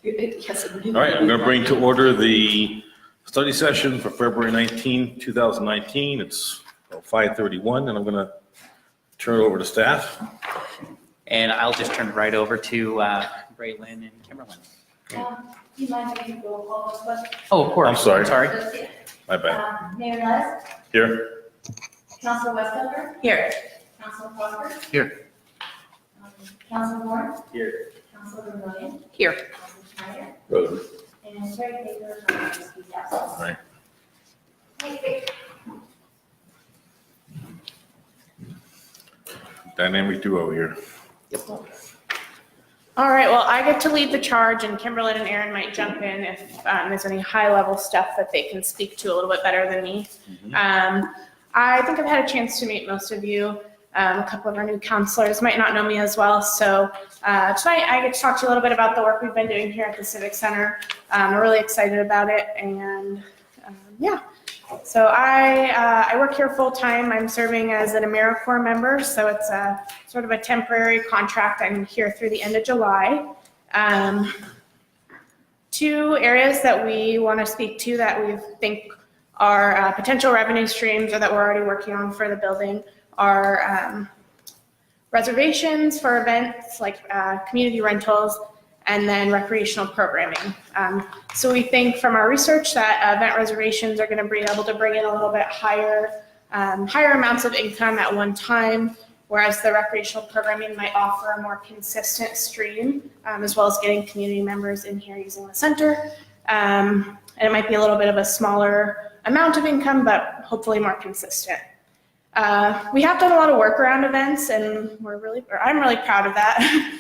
Yes. All right, I'm going to bring to order the study session for February 19, 2019. It's 5:31, and I'm going to turn it over to staff. And I'll just turn it right over to Braylon and Kimberlyn. Do you mind if you roll call this one? Oh, of course. I'm sorry. Trustee, My bad. Mayor Les, Here? Councilor Westfelder, Here. Councilor Crawford, Here. Councilor Moore, Here. Councilor Vermillion, Here. Councilor Schneider, Good. and Terry Baker, Trustee Capson. All right. Dynamic duo here. All right, well, I get to lead the charge, and Kimberlyn and Aaron might jump in if there's any high-level stuff that they can speak to a little bit better than me. I think I've had a chance to meet most of you. A couple of our new counselors might not know me as well, so tonight I get to talk to you a little bit about the work we've been doing here at the Civic Center. We're really excited about it, and yeah. So I work here full-time. I'm serving as an AmeriCorps member, so it's a sort of a temporary contract. I'm here through the end of July. Two areas that we want to speak to that we think are potential revenue streams or that we're already working on for the building are reservations for events like community rentals, and then recreational programming. So we think from our research that event reservations are going to be able to bring in a little bit higher amounts of income at one time, whereas the recreational programming might offer a more consistent stream, as well as getting community members in here using the center. And it might be a little bit of a smaller amount of income, but hopefully more consistent. We have done a lot of work around events, and I'm really proud of that.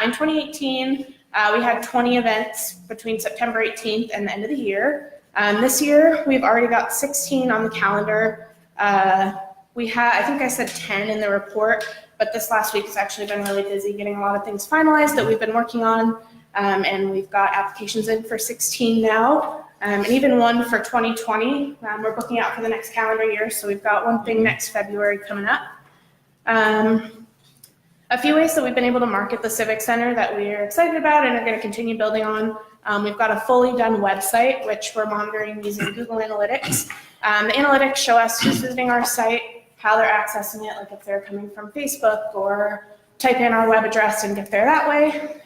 In 2018, we had 20 events between September 18th and the end of the year. This year, we've already got 16 on the calendar. I think I said 10 in the report, but this last week has actually been really busy getting a lot of things finalized that we've been working on. And we've got applications in for 16 now, and even one for 2020. We're booking out for the next calendar year, so we've got one thing next February coming up. A few ways that we've been able to market the Civic Center that we're excited about and are going to continue building on. We've got a fully done website, which we're monitoring using Google Analytics. The analytics show us who's visiting our site, how they're accessing it, like if they're coming from Facebook, or type in our web address and get there that way.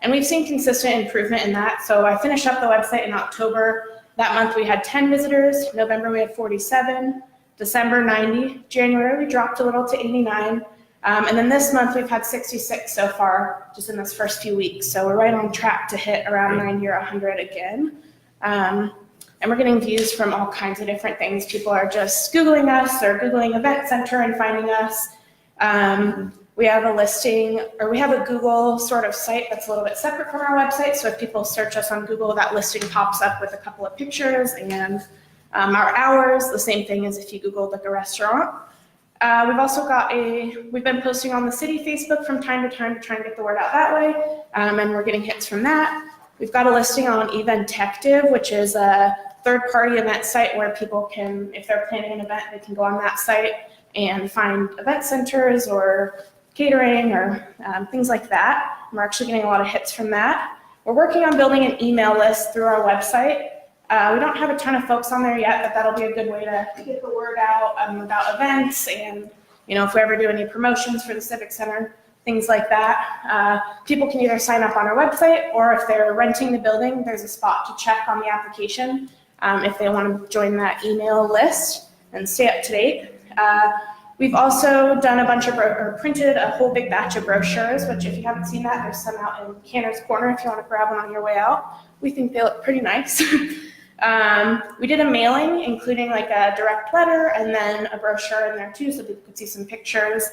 And we've seen consistent improvement in that. So I finished up the website in October. That month we had 10 visitors. November we had 47. December 90. January we dropped a little to 89. And then this month we've had 66 so far, just in this first few weeks. So we're right on track to hit around 90 or 100 again. And we're getting views from all kinds of different things. People are just Googling us or Googling Event Center and finding us. We have a listing, or we have a Google sort of site that's a little bit separate from our website. So if people search us on Google, that listing pops up with a couple of pictures and our hours, the same thing as if you Googled like a restaurant. We've also we've been posting on the city Facebook from time to time to try and get the word out that way, and we're getting hits from that. We've got a listing on Eventective, which is a third-party event site where people can, if they're planning an event, they can go on that site and find event centers or catering or things like that. We're actually getting a lot of hits from that. We're working on building an email list through our website. We don't have a ton of folks on there yet, but that'll be a good way to get the word out about events and, if we ever do any promotions for the Civic Center, things like that. People can either sign up on our website, or if they're renting the building, there's a spot to check on the application if they want to join that email list and stay up to date. We've also done a bunch of, or printed a whole big batch of brochures, which if you haven't seen that, there's some out in Cantor's Corner if you want to grab one on your way out. We think they look pretty nice. We did a mailing, including like a direct letter and then a brochure in there too, so people could see some pictures.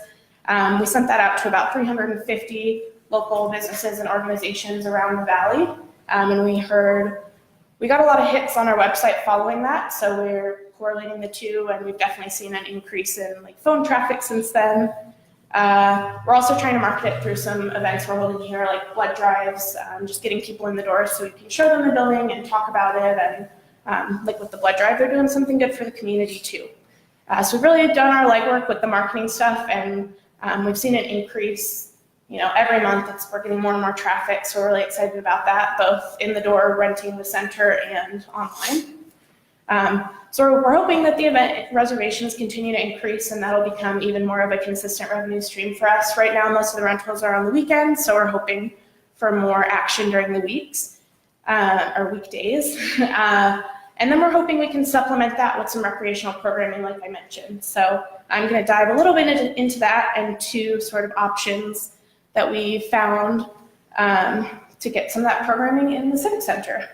We sent that out to about 350 local businesses and organizations around the valley. And we got a lot of hits on our website following that, so we're correlating the two, and we've definitely seen an increase in like phone traffic since then. We're also trying to market it through some events we're holding here, like blood drives, just getting people in the door so we can show them the building and talk about it. And like with the blood drive, they're doing something good for the community too. So we've really done our legwork with the marketing stuff, and we've seen an increase every month we're getting more and more traffic, so we're really excited about that, both in the door, renting the center, and online. So we're hoping that the event reservations continue to increase, and that'll become even more of a consistent revenue stream for us. Right now, most of the rentals are on the weekends, so we're hoping for more action during the weeks or weekdays. And then we're hoping we can supplement that with some recreational programming, like I mentioned. So I'm going to dive a little bit into that and two sort of options that we found to get some of that programming in the Civic Center.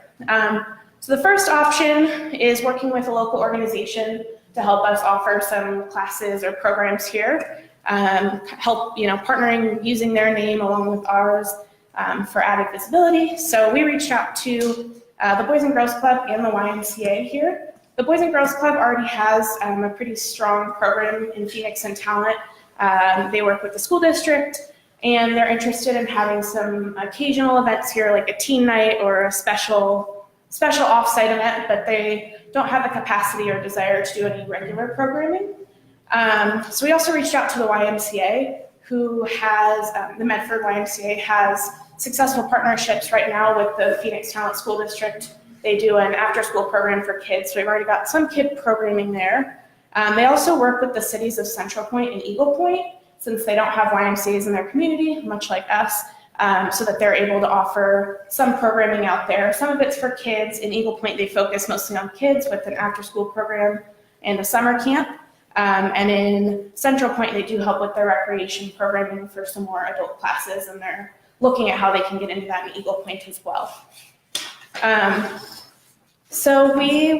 So the first option is working with a local organization to help us offer some classes or programs here, partnering using their name along with ours for added visibility. So we reached out to the Boys and Girls Club and the YMCA here. The Boys and Girls Club already has a pretty strong program in Phoenix and talent. They work with the school district, and they're interested in having some occasional events here, like a teen night or a special off-site event, but they don't have the capacity or desire to do any regular programming. So we also reached out to the YMCA, who has, the Medford YMCA has successful partnerships right now with the Phoenix Talent School District. They do an after-school program for kids, so we've already got some kid programming there. They also work with the cities of Central Point and Eagle Point, since they don't have YMCAs in their community, much like us, so that they're able to offer some programming out there. Some of it's for kids. In Eagle Point, they focus mostly on kids with an after-school program and a summer camp. And in Central Point, they do help with their recreation programming for some more adult classes, and they're looking at how they can get into that in Eagle Point as well. So we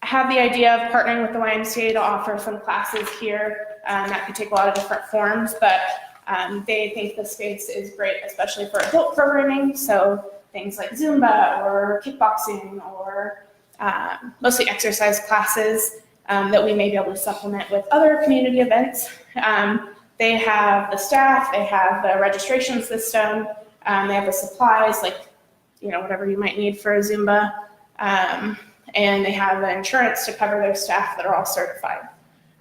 have the idea of partnering with the YMCA to offer some classes here. That could take a lot of different forms, but they think the space is great, especially for adult programming. So things like Zumba or kickboxing or mostly exercise classes that we may be able to supplement with other community events. They have the staff, they have the registration system, they have the supplies, like, whatever you might need for a Zumba, and they have the insurance to cover their staff that are all certified.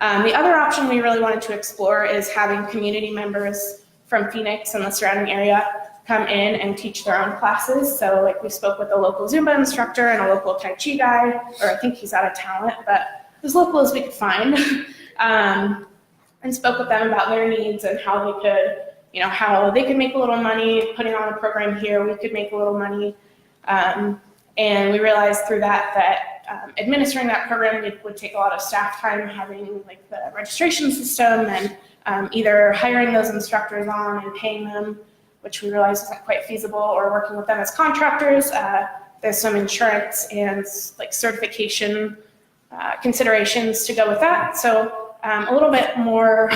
The other option we really wanted to explore is having community members from Phoenix and the surrounding area come in and teach their own classes. So like we spoke with a local Zumba instructor and a local Tai Chi guy, or I think he's out of talent, but as local as we could find, and spoke with them about their needs and how they could, how they could make a little money putting on a program here. We could make a little money. And we realized through that administering that program would take a lot of staff time, having like the registration system and either hiring those instructors on and paying them, which we realized wasn't quite feasible, or working with them as contractors. There's some insurance and like certification considerations to go with that. So a little bit more,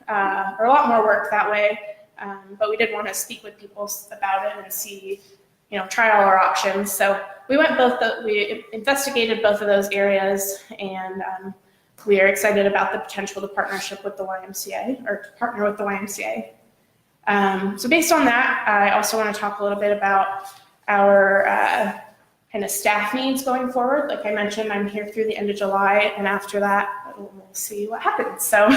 or a lot more work that way. But we did want to speak with people about it and see, try all our options. So we we investigated both of those areas, and we are excited about the potential to partnership with the YMCA, or to partner with the YMCA. So based on that, I also want to talk a little bit about our kind of staff needs going forward. Like I mentioned, I'm here through the end of July, and after that, we'll see what happens. So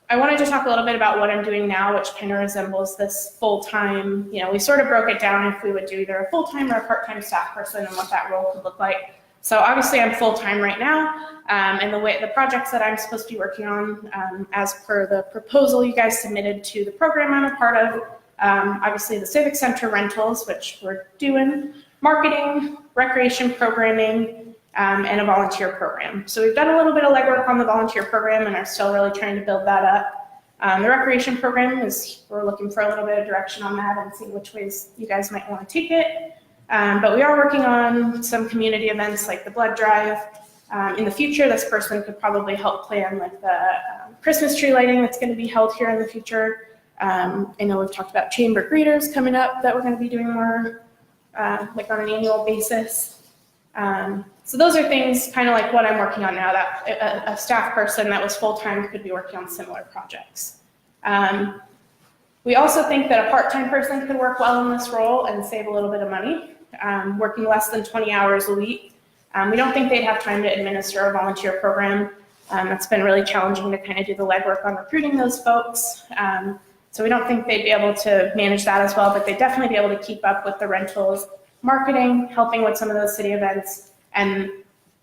I wanted to talk a little bit about what I'm doing now, which kind of resembles this full-time, we sort of broke it down if we would do either a full-time or a part-time staff person and what that role could look like. So obviously I'm full-time right now, and the projects that I'm supposed to be working on, as per the proposal you guys submitted to the program I'm a part of, obviously the Civic Center rentals, which we're doing, marketing, recreation programming, and a volunteer program. So we've done a little bit of legwork on the volunteer program and are still really trying to build that up. The recreation program we're looking for a little bit of direction on that and see which ways you guys might want to take it. But we are working on some community events like the blood drive. In the future, this person could probably help plan like the Christmas tree lighting that's going to be held here in the future. I know we've talked about chamber greeters coming up that we're going to be doing more like on an annual basis. So those are things kind of like what I'm working on now, that a staff person that was full-time could be working on similar projects. We also think that a part-time person could work well in this role and save a little bit of money, working less than 20 hours a week. We don't think they'd have time to administer a volunteer program. It's been really challenging to kind of do the legwork on recruiting those folks. So we don't think they'd be able to manage that as well, but they'd definitely be able to keep up with the rentals, marketing, helping with some of those city events. And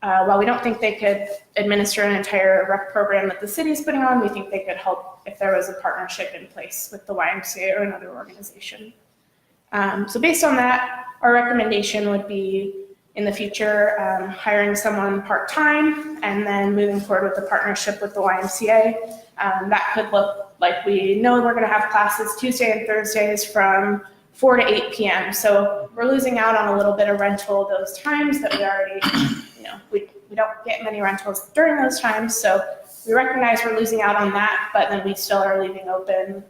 while we don't think they could administer an entire rec program that the city's putting on, we think they could help if there was a partnership in place with the YMCA or another organization. So based on that, our recommendation would be in the future, hiring someone part-time and then moving forward with the partnership with the YMCA. That could look like we know we're gonna have classes Tuesday and Thursdays from 4 to 8 p.m. So we're losing out on a little bit of rental those times that we already, we don't get many rentals during those times. So we recognize we're losing out on that, but then we still are leaving open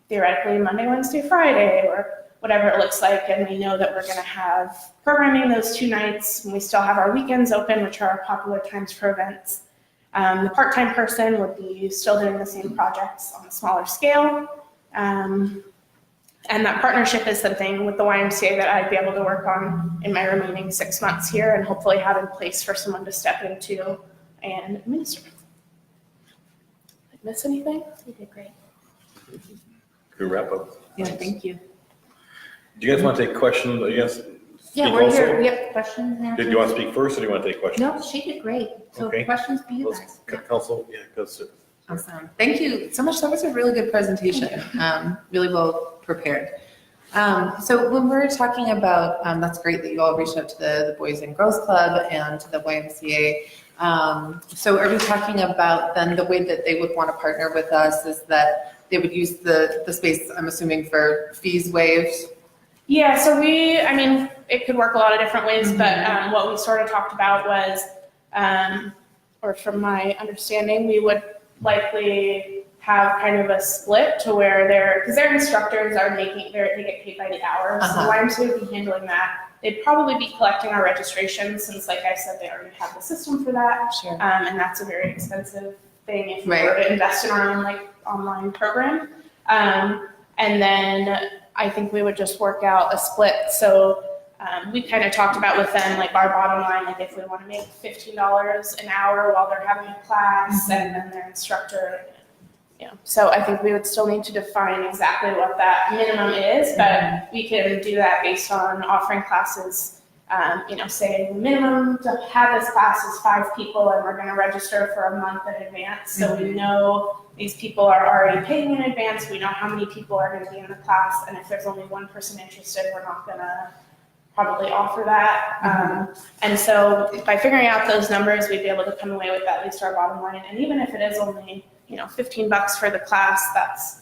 theoretically Monday, Wednesday, Friday, or whatever it looks like, and we know that we're gonna have programming those 2 nights, and we still have our weekends open, which are our popular times for events. The part-time person would be still doing the same projects on a smaller scale. And that partnership is something with the YMCA that I'd be able to work on in my remaining 6 months here and hopefully have in place for someone to step into and administer. Did I miss anything? You did great. Good wrap up. Yeah, thank you. Do you guys want to take questions, I guess? Yeah, Speak we're also? here, we have questions now. Did you want to speak first, or do you want to take questions? No, she did great. So Okay. questions for you Let's- guys. Council, yeah, go sit. Awesome. Thank you so much. That was a really good presentation. Really well prepared. So when we're talking about, that's great that you all reached out to the Boys and Girls Club and to the YMCA. So are we talking about then the way that they would want to partner with us is that they would use the space, I'm assuming, for fees waived? Yeah, so it could work a lot of different ways, but what we sort of talked about was, or from my understanding, we would likely have kind of a split to where because their instructors are they get paid by the hour, so the YMCA would be handling that. They'd probably be collecting our registration since, like I said, they already have the system for that. Sure. And that's a very expensive thing if we were to invest in our own online program. And then I think we would just work out a split. So we kind of talked about with them, our bottom line, if we want to make $15 an hour while they're having a class and then their instructor, So I think we would still need to define exactly what that minimum is, but we can do that based on offering classes, saying the minimum to have this class is 5 people and we're going to register for a month in advance. So we know these people are already paying in advance. We know how many people are going to be in the class. And if there's only one person interested, we're not going to probably offer that. And so by figuring out those numbers, we'd be able to come away with at least our bottom line. And even if it is only, $15 for the class, that's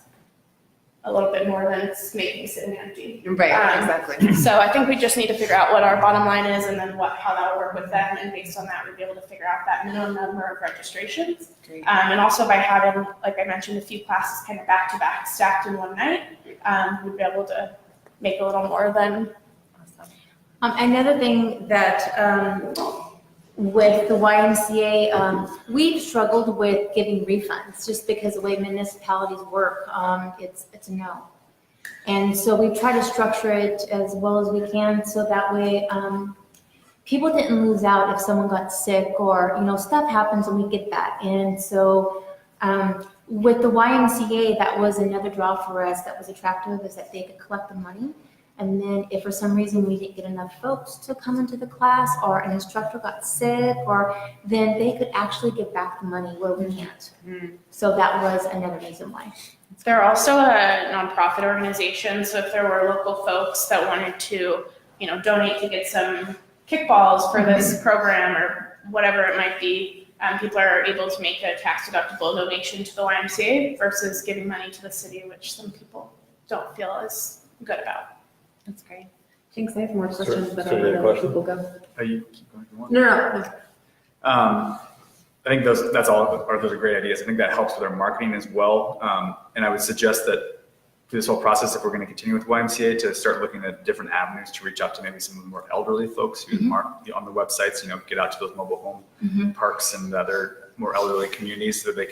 a little bit more than it's making sitting empty. Right, exactly. So I think we just need to figure out what our bottom line is and then how that will work with them. And based on that, we'd be able to figure out that minimum number of registrations. Great. And also by having, like I mentioned, a few classes kind of back to back stacked in one night, we'd be able to make a little more than. Another thing that with the YMCA, we've struggled with giving refunds just because the way municipalities work, it's a no. And so we try to structure it as well as we can so that way people didn't lose out if someone got sick or, stuff happens and we get that. And so with the YMCA, that was another draw for us that was attractive is that they could collect the money. And then if for some reason we didn't get enough folks to come into the class or an instructor got sick then they could actually give back the money where we can't. So that was another reason why. They're also a nonprofit organization. So if there were local folks that wanted to, donate to get some kickballs for this program or whatever it might be, people are able to make a tax deductible donation to the YMCA versus giving money to the city, which some people don't feel as good about. That's great. Jinx, I have more questions, but Sir, I'll any let people go. You keep going if you want. No. I think those are great ideas. I think that helps with our marketing as well. And I would suggest that through this whole process, if we're going to continue with YMCA, to start looking at different avenues to reach out to maybe some of the more elderly folks who on the websites, get out to those mobile home parks and other more elderly communities so you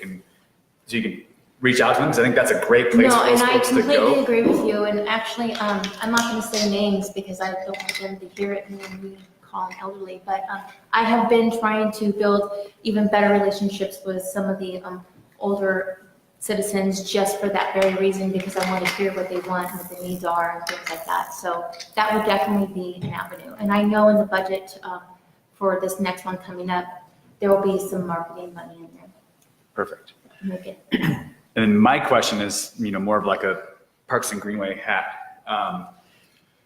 can reach out to them, because I think that's a great place for those folks to go. No, and I completely agree with you. And actually, I'm not going to say names because I don't want them to hear it and then we tall and elderly. But I have been trying to build even better relationships with some of the older citizens just for that very reason, because I want to hear what they want and what the needs are and things like that. So that would definitely be an avenue. And I know in the budget for this next one coming up, there will be some marketing money in there. Perfect. Make it. And then my question is, more of like a Parks and Greenway hat.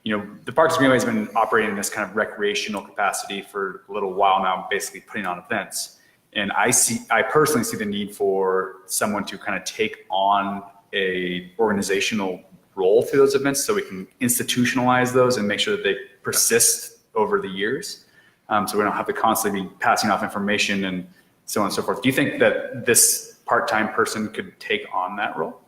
The Parks and Greenway has been operating in this kind of recreational capacity for a little while now, basically putting on events. And I personally see the need for someone to kind of take on a organizational role through those events so we can institutionalize those and make sure that they persist over the years. So we don't have to constantly be passing off information and so on and so forth. Do you think that this part-time person could take on that role?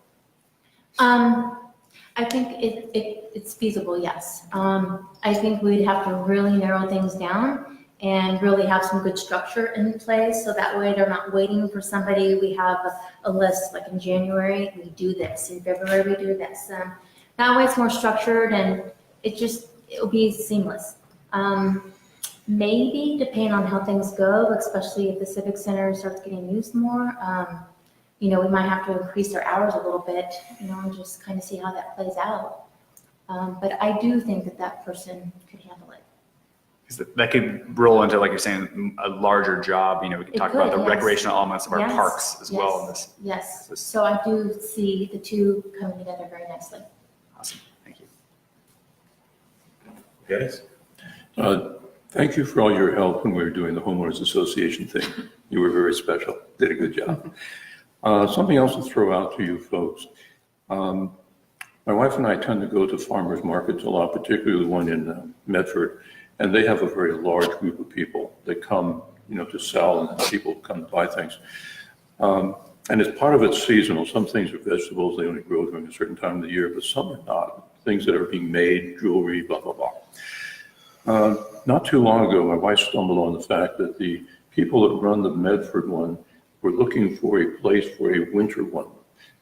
I think it's feasible, yes. I think we'd have to really narrow things down and really have some good structure in place, so that way they're not waiting for somebody. We have a list, like in January, we do this, in February, we do this. That way it's more structured and it'll be seamless. Maybe depending on how things go, especially if the Civic Center starts getting used more, we might have to increase their hours a little bit, and just kind of see how that plays out. But I do think that person could handle it. That could roll into, like you're saying, a larger job. We can talk about the yes. recreational elements of our Yes, parks as well in yes, this. Yes, so I do see the two coming together very nicely. Awesome, thank you. Yes? Thank you for all your help when we were doing the homeowners association thing. You were very special, did a good job. Something else to throw out to you folks. My wife and I tend to go to farmers markets a lot, particularly the one in Medford, and they have a very large group of people that come, to sell, and people come to buy things. And as part of it's seasonal. Some things are vegetables, they only grow during a certain time of the year, but some are not. Things that are being made, jewelry, blah, blah, blah. Not too long ago, my wife stumbled on the fact that the people that run the Medford one were looking for a place for a winter one.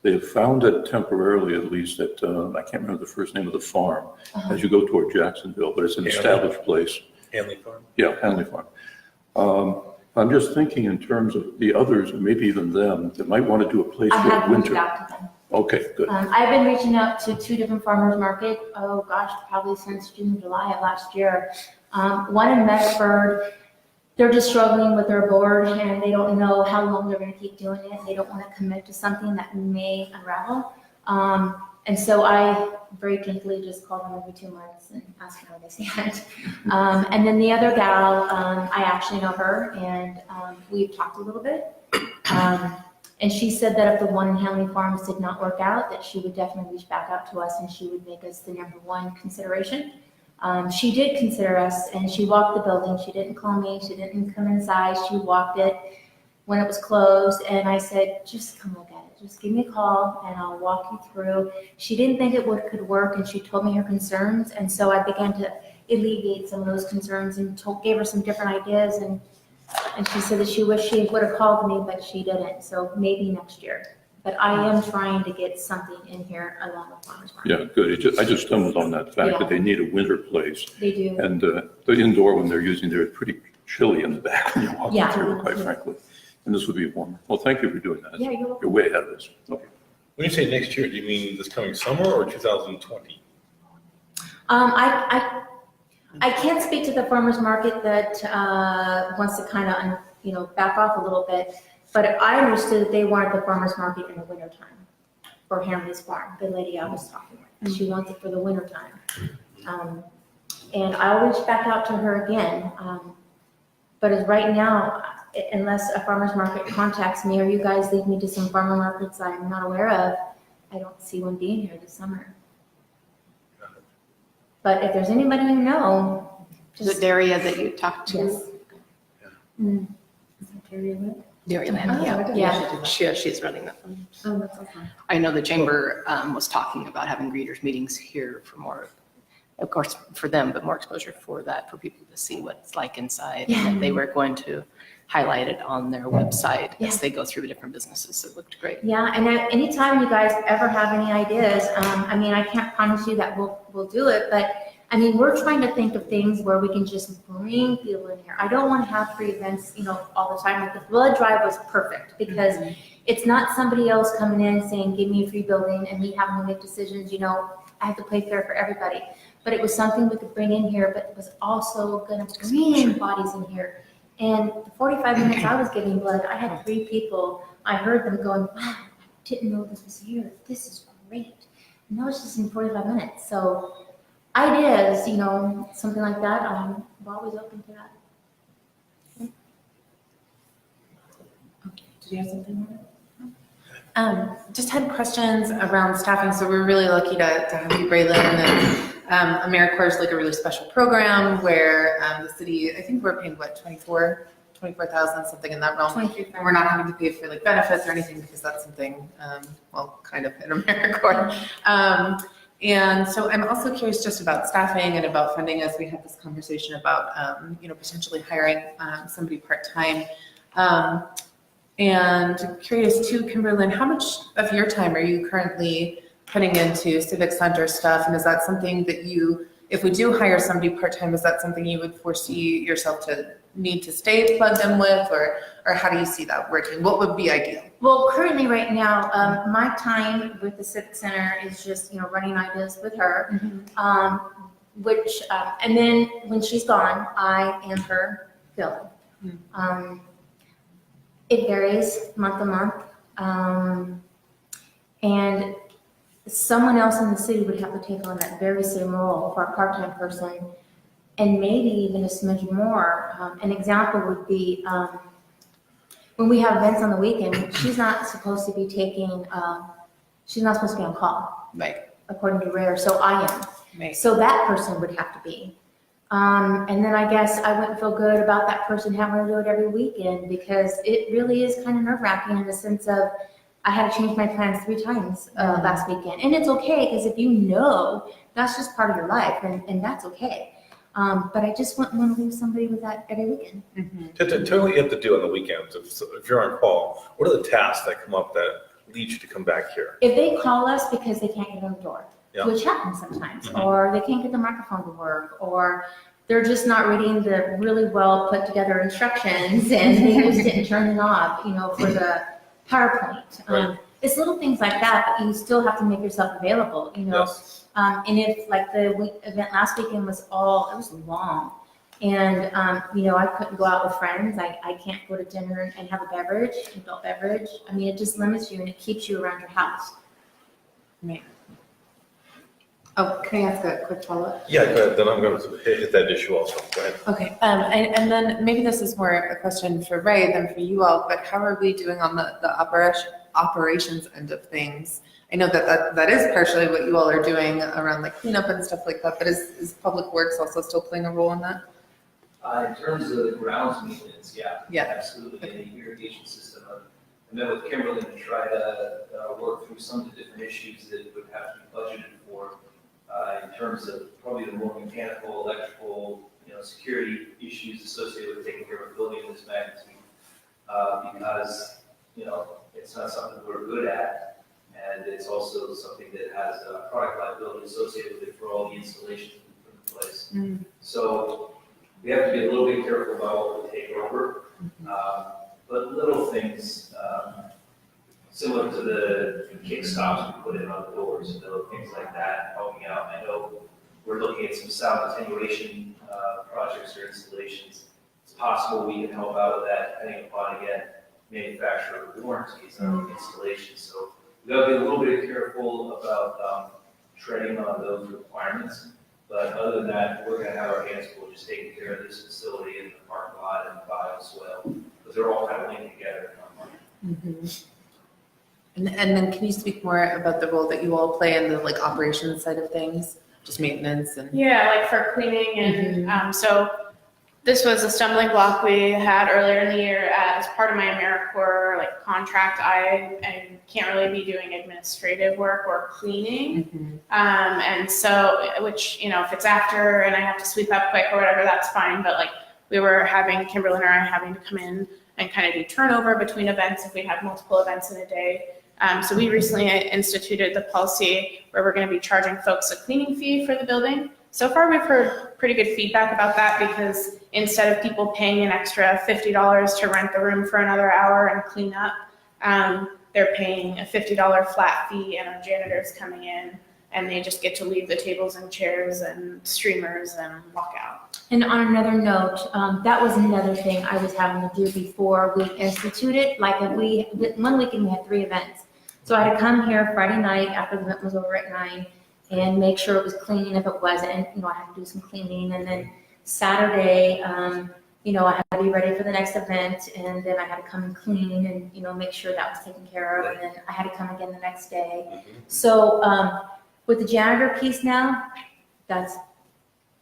They have found it temporarily, at least, at, I can't remember the first name of the farm, as you go toward Jacksonville, but it's an established place. Hanley Farm? Yeah, Hanley Farm. I'm just thinking in terms of the others, and maybe even them, that might want to do a place I for have reached winter. out to them. Okay, good. I've been reaching out to 2 different farmers market, probably since June, July of last year. One in Medford, they're just struggling with their board and they don't know how long they're going to keep doing it. They don't want to commit to something that may unravel. And so I very gently just call them every 2 months and ask them how they stand. And then the other gal, I actually know her and we've talked a little bit. And she said that if the one in Hanley Farms did not work out, that she would definitely reach back out to us and she would make us the #1 consideration. She did consider us and she walked the building. She didn't call me. She didn't come inside. She walked it when it was closed. And I said, just come look at it. Just give me a call and I'll walk you through. She didn't think it could work and she told me her concerns. And so I began to alleviate some of those concerns and gave her some different ideas. And she said that she wished she would have called me, but she didn't. So maybe next year. But I am trying to get something in here along with farmers market. Yeah, good. I just stumbled on that fact Yeah. that they need a winter place. They do. And the indoor one they're using there is pretty chilly in the back when you're walking Yeah. through, quite frankly. And this would be warmer. Well, thank you for doing that. Yeah, you're welcome. You're way ahead of us. Okay. When you say next year, do you mean this coming summer or 2020? I can't speak to the farmer's market that wants to kind of, back off a little bit, but I understood that they wanted the farmer's market in the wintertime for Hanley's Farm, the lady I was talking with. She wants it for the wintertime. And I'll reach back out to her again. But as right now, unless a farmer's market contacts me or you guys lead me to some farmer markets I'm not aware of, I don't see one being here this summer. But if there's anybody you know, Is it Daria that you talked to? yes. Mm. Is that Terry Lynn? Daria Oh, Land, yeah. She's running that one. Oh, that's okay. I know the chamber was talking about having greeters meetings here for more, of course, for them, but more exposure for that, for people to see what it's like inside. Yeah. And they were going to highlight it on their website Yeah. as they go through the different businesses. So it looked great. Yeah, and anytime you guys ever have any ideas, I can't promise you that we'll do it, but I mean, we're trying to think of things where we can just bring people in here. I don't want to have free events, all the time. Like the blood drive was perfect because it's not somebody else coming in saying, give me a free building and me having to make decisions, I have to play fair for everybody. But it was something we could bring in here, but it was also going to bring bodies in here. And the 45 minutes I was giving blood, I had 3 people. I heard them going, wow, I didn't know this was here. This is great. And that was just in 45 minutes. So ideas, something like that, I'm always open to that. Did you have something more? Just had questions around staffing. So we're really lucky to have you, Braylon, and AmeriCorps is like a really special program where the city, I think we're paying what, 24,000, something in that realm. 23. And we're not having to pay for like benefits or anything because that's something, kind of in AmeriCorps. And so I'm also curious just about staffing and about funding as we have this conversation about, potentially hiring somebody part-time. And curious too, Kimberlyn, how much of your time are you currently putting into Civic Center stuff? And is that something that if we do hire somebody part-time, is that something you would foresee yourself to need to stay plugged in with, or how do you see that working? What would be ideal? Well, currently right now, my time with the Civic Center is just, running ideas with her, and then when she's gone, I am her fill-in. It varies month to month. And someone else in the city would have to take on that very same role for a part-time person, and maybe even a smidge more. An example would be when we have events on the weekend, she's not supposed to be she's not supposed to be on call, Right. according to RARE, so I am. Right. So that person would have to be. And then I guess I wouldn't feel good about that person having to do it every weekend because it really is kind of nerve-wracking in the sense of I had to change my plans 3 times last weekend. And it's okay because if that's just part of your life and that's okay. But I just wouldn't want to leave somebody with that every weekend. Tell what you have to do on the weekends. If you're on call, what are the tasks that come up that lead you to come back here? If they call us because they can't get in the door, Yeah. which happens sometimes, or they can't get the microphone to work, or they're just not reading the really well put together instructions and they just didn't turn it off, for the PowerPoint. Right. It's little things like that, but you still have to make yourself available, Yes. And if like the event last weekend was it was long. And, I couldn't go out with friends. I can't go to dinner and have a beverage, adult beverage. I mean, it just limits you and it keeps you around your house. Right. Oh, can I ask a quick follow-up? Yeah, go ahead. Then I'm going to hit that issue also. Go ahead. Okay, and then maybe this is more a question for Ray than for you all, but how are we doing on the operations end of things? I know that is partially what you all are doing around like cleanup and stuff like that, but is Public Works also still playing a role in that? In terms of the grounds maintenance, Yeah. absolutely, and the irrigation system. I met with Kimberly to try to work through some of the different issues that would have to be budgeted for in terms of probably the more mechanical, electrical, security issues associated with taking care of a building of this magnitude. Because, it's not something we're good at, and it's also something that has product liability associated with it for all the installations we put in place. So we have to be a little bit careful about what we take over. But little things, similar to the kick stops we put in on the doors, little things like that, helping out. I know we're looking at some sound attenuation projects or installations. It's possible we can help out with that, depending upon, again, manufacturer warranties on installations. So we got to be a little bit careful about treading on those requirements. But other than that, we're going to have our hands full just taking care of this facility and the parking lot and the bioswale, because they're all kind of linked together in our mind. And then can you speak more about the role that you all play in the like operations side of things, just maintenance and? Yeah, like for cleaning and so this was a stumbling block we had earlier in the year as part of my AmeriCorps contract. I can't really be doing administrative work or cleaning, and so which if it's after and I have to sweep up quick or whatever, that's fine. But we were having Kimberly and I having to come in and kind of do turnover between events if we had multiple events in a day. So we recently instituted the policy where we're going to be charging folks a cleaning fee for the building. so far we've heard pretty good feedback about that because instead of people paying an extra $50 to rent the room for another hour and clean up, they're paying a $50 flat fee and our janitor's coming in and they just get to leave the tables and chairs and streamers and walk out. And on another note, that was another thing I was having to do before we instituted. Like one weekend we had 3 events. So I had to come here Friday night after the event was over at 9 and make sure it was clean. If it wasn't, I had to do some cleaning. And then Saturday, I had to be ready for the next event, and then I had to come and clean and, make sure that was taken care of. And then I had to come again the next day. So with the janitor piece now, that's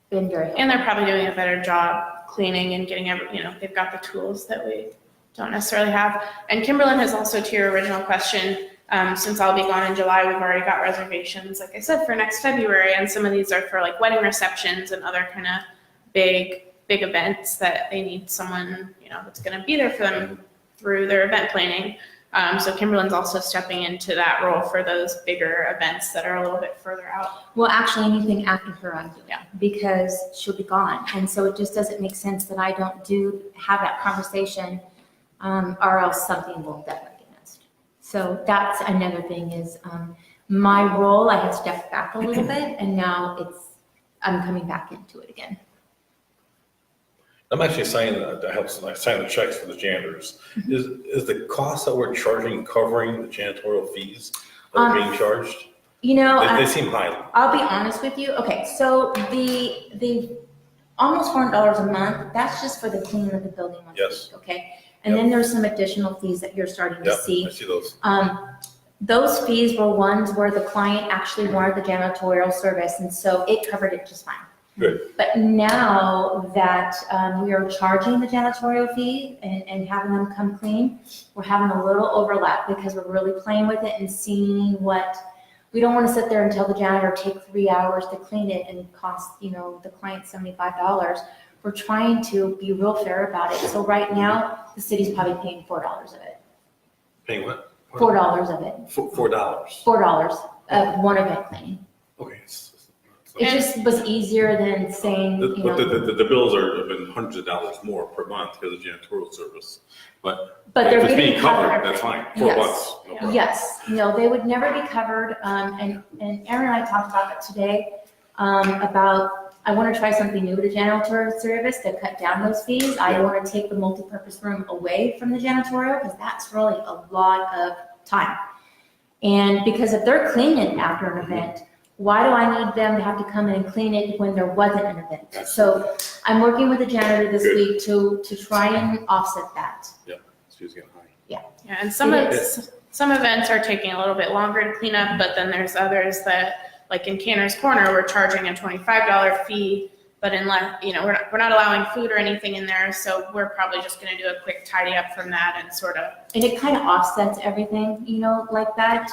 been very helpful. And they're probably doing a better job cleaning and getting they've got the tools that we don't necessarily have. And Kimberlyn has also, to your original question, since I'll be gone in July, we've already got reservations, like I said, for next February. And some of these are for like wedding receptions and other kind of big events that they need someone, that's going to be there for them through their event planning. So Kimberlyn's also stepping into that role for those bigger events that are a little bit further out. Well, actually, anything after her, I do. Yeah. Because she'll be gone. And so it just doesn't make sense that I don't have that conversation, or else something will definitely get missed. So that's another thing is my role, I had stepped back a little bit, and now I'm coming back into it again. I'm actually signing I sign the checks for the janitors. Is the cost that we're charging covering the janitorial fees that are being charged? They seem high. I'll be honest with you. Okay, so the almost $400 a month, that's just for the cleaning of the building once a week, okay? And then there's some additional fees that you're starting to see. I see those. Those fees were ones where the client actually wanted the janitorial service, and so it covered it just fine. Good. But now that we are charging the janitorial fee and having them come clean, we're having a little overlap because we're really playing with it and seeing we don't want to sit there and tell the janitor take 3 hours to clean it and cost, the client $75. We're trying to be real fair about it. So right now, the city's probably paying $4 of it. Paying what? $4 of it. $4. $4 of one event cleaning. Okay. It just was easier than saying, But the bills have been hundreds of dollars more per month because of janitorial service. But they're if it's getting being covered, covered. that's fine. $4. Yes. No problem. Yes, no, they would never be covered. And Aaron and I talked about it today, about, I want to try something new with the janitorial service to cut down those fees. I want to take the multipurpose room away from the janitorial because that's really a lot of time. And because if they're cleaning after an event, why do I need them to have to come in and clean it when there wasn't an event? So I'm working with the janitor this week to try and offset that. Yeah, she's getting high. Yeah, and some events are taking a little bit longer to clean up, but then there's others that, like in Canner's Corner, we're charging a $25 fee, but unless, we're not allowing food or anything in there, so we're probably just gonna do a quick tidy up from that and sort of. And it kind of offsets everything, like that.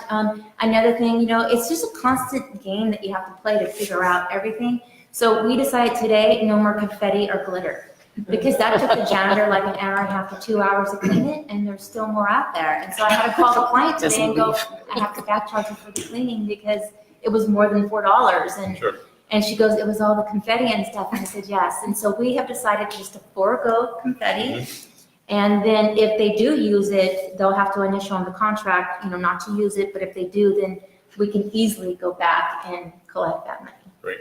Another thing, it's just a constant game that you have to play to figure out everything. So we decided today, no more confetti or glitter. Because that took the janitor like an hour and a half to 2 hours to clean it, and there's still more out there. And so I had to call the client today and go, I have to back charge you for the cleaning because it was more than $4. And Sure. And she goes, it was all the confetti and stuff. And I said, yes. And so we have decided just to forego confetti. And then if they do use it, they'll have to initial on the contract, not to use it. But if they do, then we can easily go back and collect that money. Great.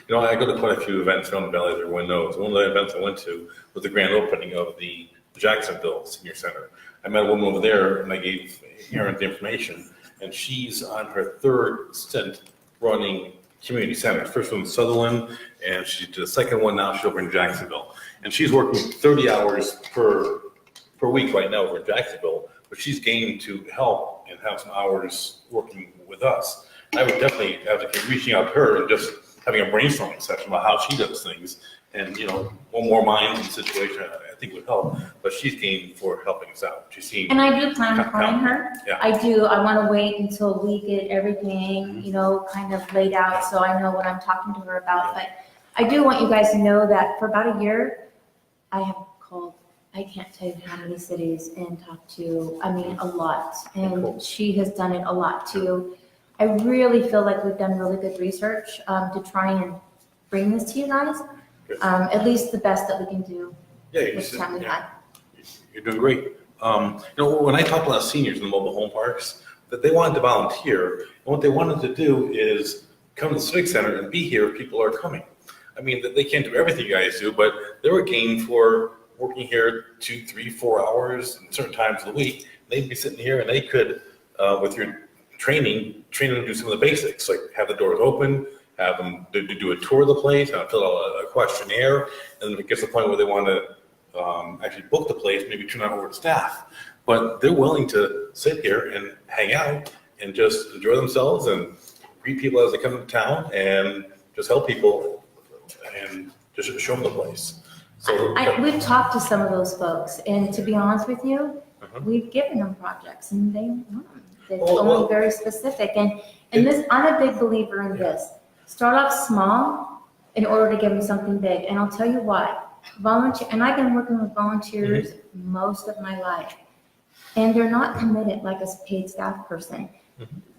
I go to quite a few events around the valley that everyone knows. One of the events I went to was the grand opening of the Jacksonville Senior Center. I met a woman over there and I gave Erin the information. And she's on her 3rd stint running community centers. First one in Sutherland, and she did the second one now. She's over in Jacksonville, and she's working 30 hours per week right now over in Jacksonville. But she's game to help and have some hours working with us. I would definitely advocate reaching out to her and just having a brainstorming session about how she does things. And one more minds in the situation, I think would help. But she's game for helping us out. She seems. And I do plan on calling her. Yeah. I do. I want to wait until we get everything, kind of laid out so I know what I'm talking to her about. But I do want you guys to know that for about a year, I have called, I can't tell you how many cities and talked to, a lot. And she has done it a lot too. I really feel like we've done really good research to try and bring this to you guys. At least the best that we can do Yeah, you with the time we yeah. had. You're doing great. When I talk to a lot of seniors in the mobile home parks, that they wanted to volunteer, and what they wanted to do is come to the Civic Center and be here if people are coming. I mean, they can't do everything you guys do, but they were game for working here 2, 3, 4 hours at certain times of the week. They'd be sitting here and they could, with your training them to do some of the basics, like have the doors open, have them do a tour of the place, fill out a questionnaire, and then if it gets to the point where they want to actually book the place, maybe turn out over to staff. But they're willing to sit here and hang out and just enjoy themselves and greet people as they come to town and just help people and just show them the place. So We've talked to some of those folks, and to be honest with you, Uh-huh. we've given them projects and they want them. They're Oh, well- only very specific. And this, I'm a big believer in this. Start off small in order to give them something big. And I'll tell you why. Volunteer, and I've been working with volunteers most of my life. And they're not committed like a paid staff person.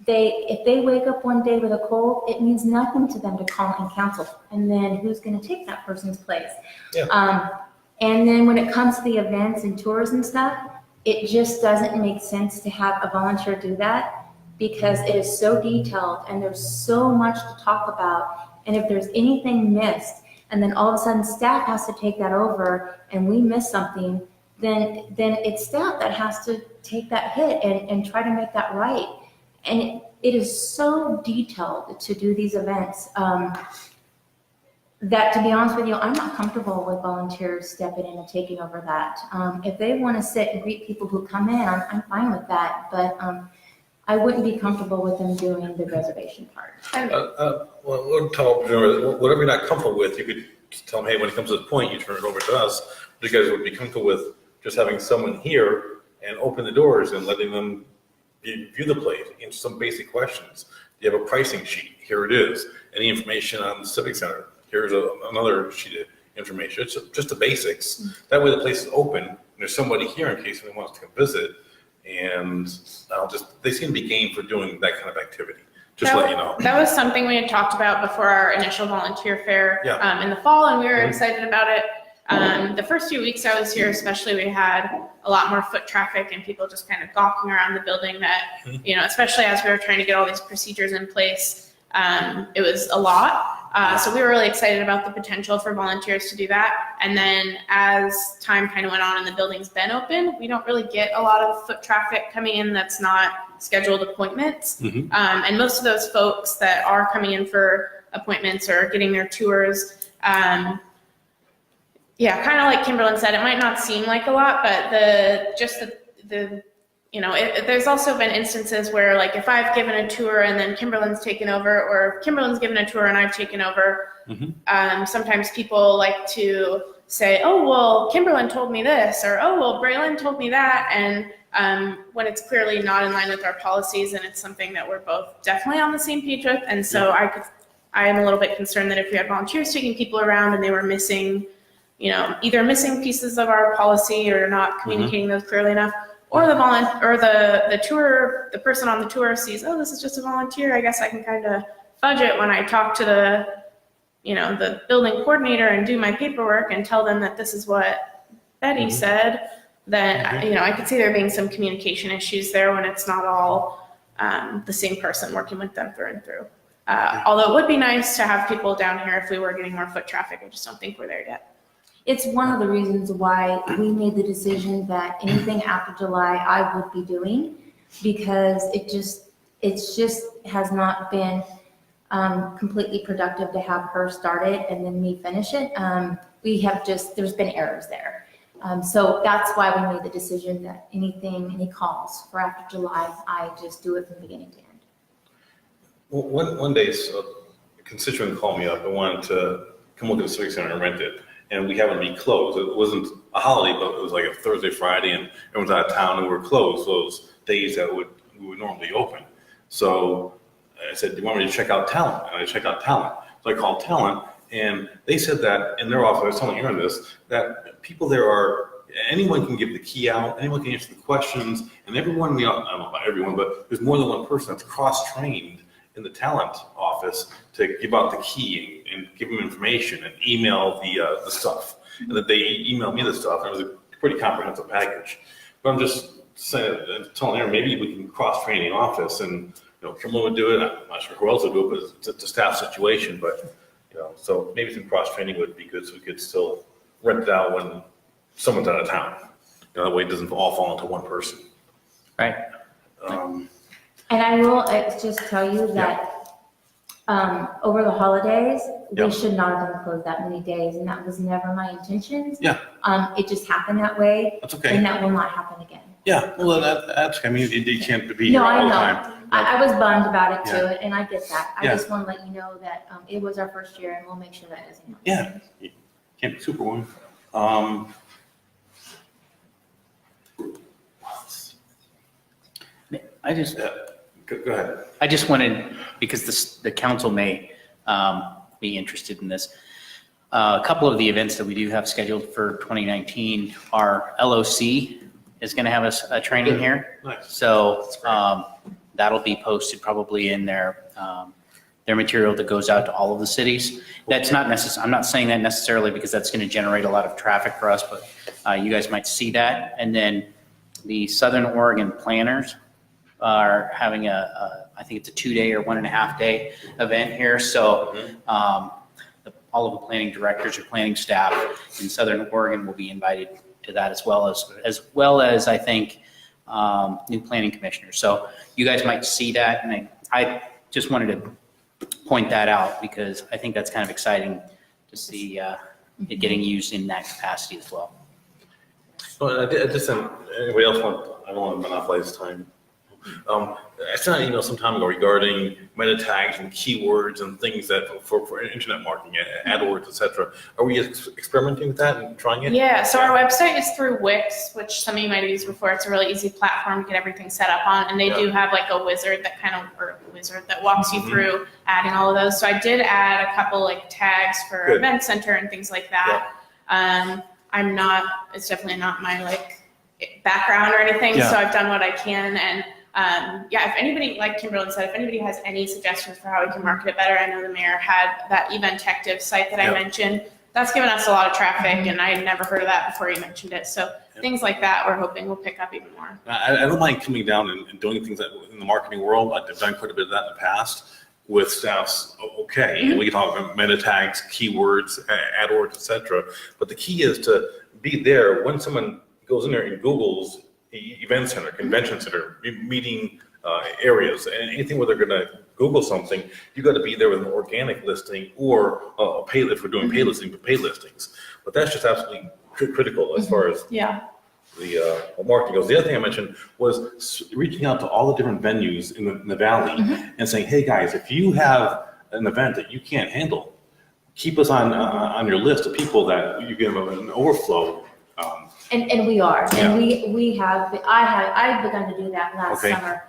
If they wake up one day with a cold, it means nothing to them to call and counsel. And then who's going to take that person's place? Yeah. And then when it comes to the events and tours and stuff, it just doesn't make sense to have a volunteer do that because it is so detailed and there's so much to talk about. And if there's anything missed, and then all of a sudden staff has to take that over and we miss something, then it's staff that has to take that hit and try to make that right. And it is so detailed to do these events that, to be honest with you, I'm not comfortable with volunteers stepping in and taking over that. If they want to sit and greet people who come in, I'm fine with that, but I wouldn't be comfortable with them doing the reservation part. Well, we'll tell whatever you're not comfortable with, you could just tell them, hey, when it comes to this point, you turn it over to us. But you guys would be comfortable with just having someone here and open the doors and letting them view the place, answer some basic questions. Do you have a pricing sheet? Here it is. Any information on the Civic Center? Here's another sheet of information. It's just the basics. That way the place is open and there's somebody here in case anyone wants to come visit. And they seem to be game for doing that kind of activity. Just to let you know. That was something we had talked about before our initial volunteer fair in the fall, and we were excited about it. The first few weeks I was here, especially, we had a lot more foot traffic and people just kind of gawking around the building that, especially as we were trying to get all these procedures in place, it was a lot. So we were really excited about the potential for volunteers to do that. And then as time kind of went on and the building's been open, we don't really get a lot of foot traffic coming in that's not scheduled appointments. And most of those folks that are coming in for appointments or getting their tours, kind of like Kimberlyn said, it might not seem like a lot, but there's also been instances where, like, if I've given a tour and then Kimberlyn's taken over, or if Kimberlyn's given a tour and I've taken over, sometimes people like to say, oh, well, Kimberlyn told me this, or, oh, well, Braylon told me that, and when it's clearly not in line with our policies, and it's something that we're both definitely on the same page with. And so I am a little bit concerned that if we had volunteers taking people around and they were missing, either missing pieces of our policy or not communicating those clearly enough, or the tour, the person on the tour sees, oh, this is just a volunteer. I guess I can kind of fudge it when I talk to the building coordinator and do my paperwork and tell them that this is what Betty said. Then, I could see there being some communication issues there when it's not all the same person working with them through and through. Although it would be nice to have people down here if we were getting more foot traffic. I just don't think we're there yet. It's one of the reasons why we made the decision that anything after July I would be doing, because it just has not been completely productive to have her start it and then me finish it. There's been errors there. So that's why we made the decision that any calls for after July, I just do it from beginning to end. Well, one day, a constituent called me up and wanted to come look at the Civic Center and rent it. And we happened to be closed. It wasn't a holiday, but it was like a Thursday, Friday, and everyone's out of town and we were closed those days that we would normally open. So I said, do you want me to check out Talent? And I checked out Talent. So I called Talent, and they said that in their office, I was telling Aaron this, that people there anyone can give the key out, anyone can answer the questions, and everyone, I don't know about everyone, but there's more than one person that's cross-trained in the Talent office to give out the key and give them information and email the stuff. And that they email me the stuff, and it was a pretty comprehensive package. But I'm just saying, telling Aaron, maybe we can cross-train the office, and, Kimberly would do it, I'm not sure who else would do it, but it's a staff situation, but, so maybe some cross-training would be good, so we could still rent it out when someone's out of town. That way it doesn't all fall into one person. Right. And I will just tell you that over the holidays, Yeah. we should not have been closed that many days, and that was never my intentions. Yeah. It just happened that way, That's okay. and that will not happen again. Yeah, well, that's, I mean, you can't be No, here I all the know. time. I was bummed about it Yeah. too, and I get that. I Yeah. just want to let you know that it was our first year, and we'll make sure that doesn't happen. Yeah, you can't be Superwoman. I just, Go ahead. I just wanted, because the council may be interested in this. A couple of the events that we do have scheduled for 2019, our LOC is going to have a training here. Nice. So that'll be posted probably in their material that goes out to all of the cities. That's not necessary. I'm not saying that necessarily because that's going to generate a lot of traffic for us, but you guys might see that. And then the Southern Oregon planners are having I think it's a 2-day or 1.5-day event here. So all of the planning directors or planning staff in Southern Oregon will be invited to that, as well as I think new planning commissioners. So you guys might see that, and I just wanted to point that out because I think that's kind of exciting to see it getting used in that capacity as well. Well, I just anybody else I don't want to monopolize time. I sent an email some time ago regarding meta tags and keywords and things that for internet marketing, AdWords, etc. Are we experimenting with that and trying it? Yeah, so our website is through Wix, which some of you might have used before. It's a really easy platform to get everything set up on, and they do have like a wizard that walks you through adding all of those. So I did add a couple like tags for Good. Event Center and things like that. It's definitely not my like background or anything, Yeah. so I've done what I can. And if anybody, like Kimberly said, if anybody has any suggestions for how we can market it better, I know the mayor had that Eventective site that I Yeah. mentioned. That's given us a lot of traffic, and I had never heard of that before you mentioned it. So things like that, we're hoping will pick up even more. I don't mind coming down and doing things that in the marketing world. I've done quite a bit of that in the past with staffs. Okay, and we can talk about meta tags, keywords, AdWords, etc. But the key is to be there when someone goes in there and Googles event center, convention center, meeting areas, and anything where they're going to Google something, you got to be there with an organic listing or a pay if we're doing pay listing, pay listings. But that's just absolutely critical as far as Yeah. the marketing goes. The other thing I mentioned was reaching out to all the different venues in the valley and saying, hey guys, if you have an event that you can't handle, keep us on your list of people that you give an overflow. And we are, Yeah. and I've begun to do that last Okay. summer.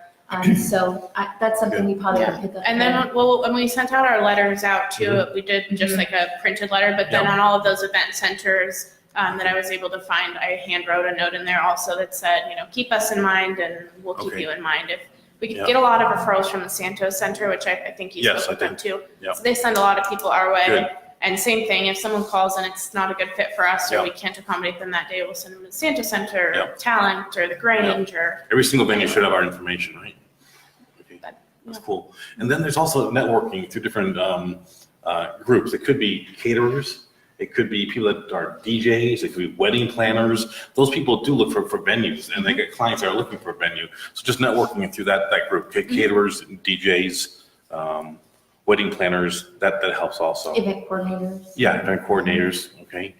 So that's something we probably Yeah. will pick up. And then, when we sent out our letters out too, we did just like a printed letter, but then Yeah. on all of those event centers that I was able to find, I hand wrote a note in there also that said, keep us in mind and we'll keep Okay. you in mind. If we could Yeah. get a lot of referrals from the Santos Center, which I think you Yes, spoke with I them did. too. Yeah. So they send a lot of people our way. Good. And same thing, if someone calls and it's not a good fit for us or Yeah. we can't accommodate them that day, we'll send them to the Santos Center, Yeah. or Talent, or the Grange, or Every single venue should have our information, right? Okay. That's cool. And then there's also networking through different groups. It could be caterers. It could be people that are DJs. It could be wedding planners. Those people do look for venues, and they get clients that are looking for a venue. So just networking through that group, caterers, DJs, wedding planners, that helps also. Event coordinators. Yeah, event coordinators, okay.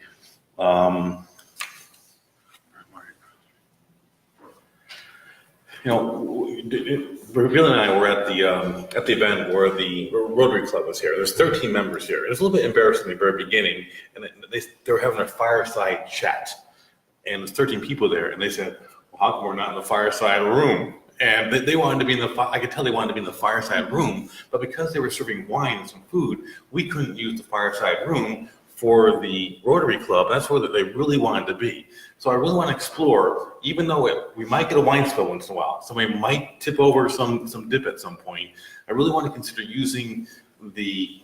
Bill and I were at the event where the Rotary Club was here. There's 13 members here. It was a little bit embarrassing in the very beginning, and they were having a fireside chat. And there's 13 people there, and they said, well, how come we're not in the fireside room? And they wanted to be I could tell they wanted to be in the fireside room, but because they were serving wine and some food, we couldn't use the fireside room for the Rotary Club. That's where they really wanted to be. So I really want to explore, even though we might get a wine spill once in a while, somebody might tip over some dip at some point, I really want to consider using the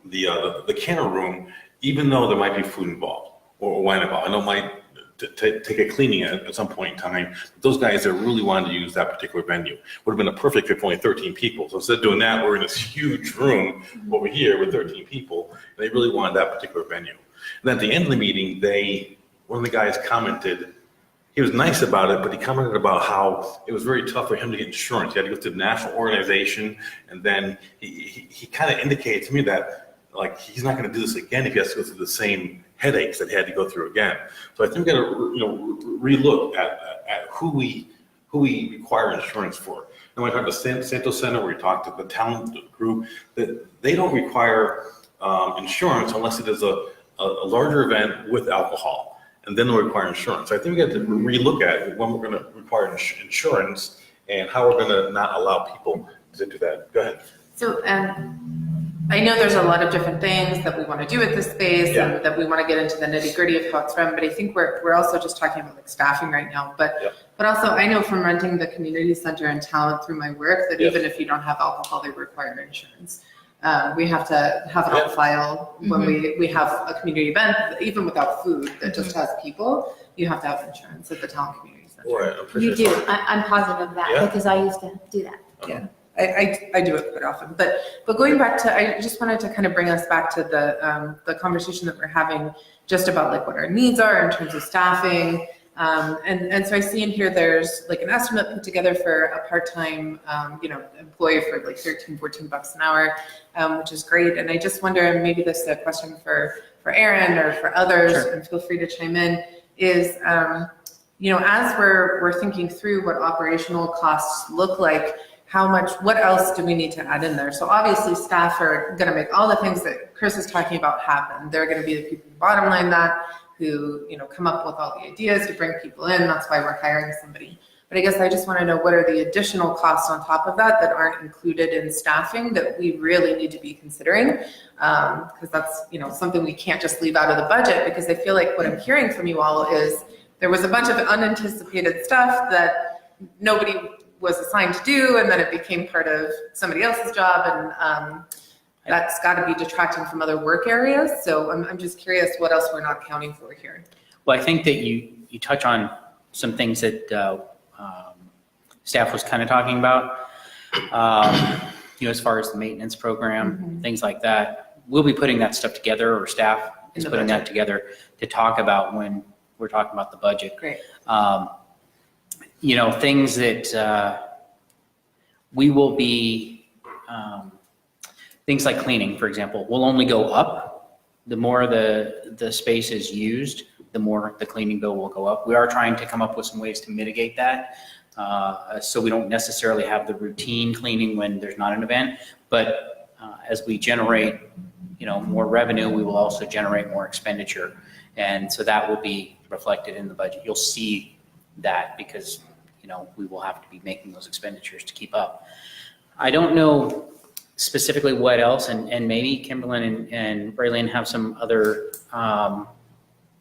the canner room, even though there might be food involved or wine involved, I know it might take a cleaning at some point in time. But those guys that really wanted to use that particular venue would have been a perfect fit for only 13 people. So instead of doing that, we're in this huge room over here with 13 people, and they really wanted that particular venue. And then at the end of the meeting, one of the guys commented, he was nice about it, but he commented about how it was very tough for him to get insurance. He had to go to the national organization, and then he kind of indicated to me that like he's not going to do this again if he has to go through the same headaches that he had to go through again. So I think we're going to relook at who we require insurance for. And when I talk to Santos Center, we talk to the talent group, that they don't require insurance unless it is a larger event with alcohol, and then they'll require insurance. So I think we have to relook at when we're going to require insurance and how we're going to not allow people to do that. Go ahead. So I know there's a lot of different things that we want to do with this space and that we want to get into the nitty gritty of how it's run, but I think we're also just talking about like staffing right now. But also I know from renting the community center and talent through my work that even if you don't have alcohol, they require insurance. We have to have it on file when we have a community event, even without food that just has people, you have to have insurance at the talent community center. Right, You do. I'm positive of that because I used to do that. Yeah. I do it quite often, but going back to, I just wanted to kind of bring us back to the conversation that we're having just about like what our needs are in terms of staffing. And so I see in here, there's like an estimate put together for a part-time, employee for like $13-14 an hour, which is great. And I just wonder, and maybe this is a question for Aaron or for others, and feel free to chime in, is, as we're thinking through what operational costs look like, what else do we need to add in there? So obviously staff are going to make all the things that Chris is talking about happen. They're going to be the people who bottom line that, who, come up with all the ideas to bring people in. That's why we're hiring somebody. But I guess I just want to know, what are the additional costs on top of that aren't included in staffing that we really need to be considering? Because that's, something we can't just leave out of the budget, because I feel like what I'm hearing from you all is there was a bunch of unanticipated stuff that nobody was assigned to do, and then it became part of somebody else's job, and that's got to be detracting from other work areas. So I'm just curious what else we're not accounting for here. Well, I think that you touch on some things that staff was kind of talking about, as far as the maintenance program, things like that. We'll be putting that stuff together, or staff is putting that together to talk about when we're talking about the budget. Great. Things that we will be, things like cleaning, for example, will only go up. The more the space is used, the more the cleaning bill will go up. We are trying to come up with some ways to mitigate that, so we don't necessarily have the routine cleaning when there's not an event. But as we generate, more revenue, we will also generate more expenditure. And so that will be reflected in the budget. You'll see that because we will have to be making those expenditures to keep up. I don't know specifically what else, and maybe Kimberlyn and Raylene have some other